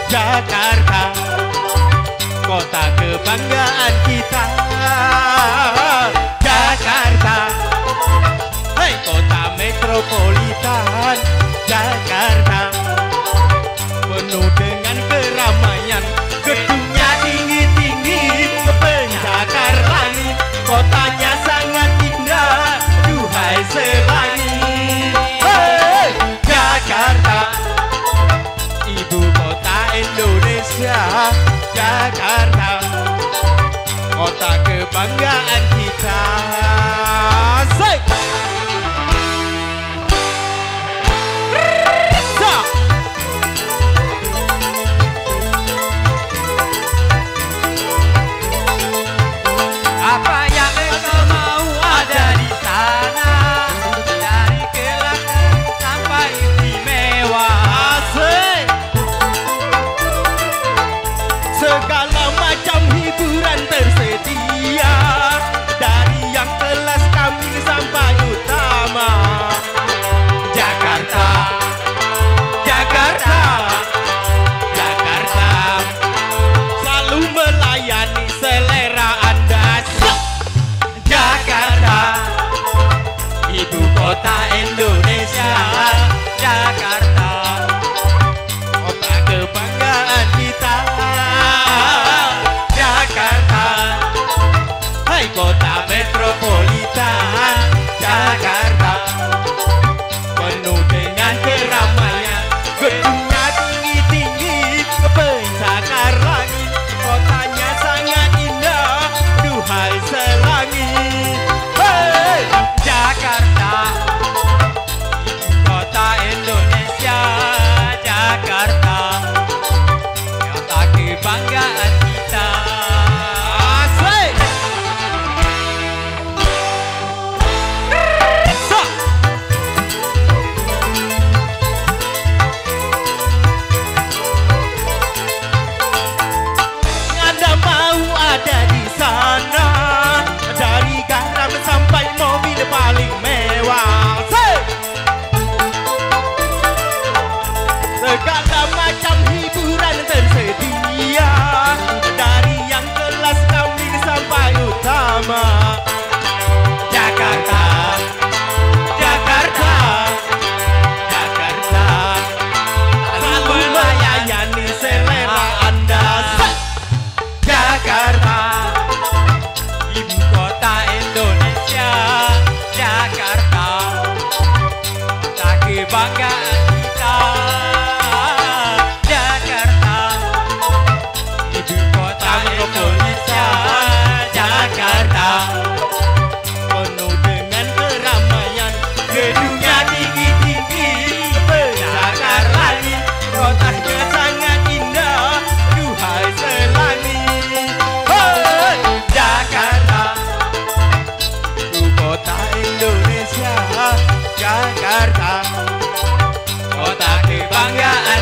Jakarta, kota kebanggaan kita. Jakarta, hai kota metropolitan. Jakarta, penuh dengan keramaian, gedungnya tinggi-tinggi, pencakar langit, kotanya sangat indah, duhai selangit. Hey! Jakarta, ibu kota Indonesia. Jakarta, kota kebanggaan kita. Say! Apa yang engkau mau ada di sana, dari kelak sampai istimewa. Asik. Segala macam hiburan tersedia, dari yang kelas kambing sampai utama. Jakarta, Jakarta, Jakarta, selalu melayani selera Anda. Jakarta, ibu kota Indonesia. Jakarta, kota kebanggaan kita. Jakarta, hai kota metropolitan. Jakarta, penuh dengan keramaian, gedungnya tinggi-tinggi, pencakar langit, kotanya sangat indah, duhai selangit. Hey! Jakarta, ibu kota Indonesia. Jakarta, kota kebanggaan kita. Asik! Anda mau ada di sana, dari garam sampai mobil paling mewah. Segala macam hiburan tersedia, dari yang kelas kambing sampai utama. Jakarta, Jakarta, Jakarta, selalu melayani selera Anda. Jakarta, ibu kota Indonesia. Jakarta, kota kebanggaan kita. Jakarta, ibu kota Indonesia. Jakarta, penuh dengan keramaian, gedungnya tinggi-tinggi, pencakar langit, kotanya sangat indah, duhai selangit. Hey! Jakarta, ibu kota Indonesia. Jakarta, kota kebanggaan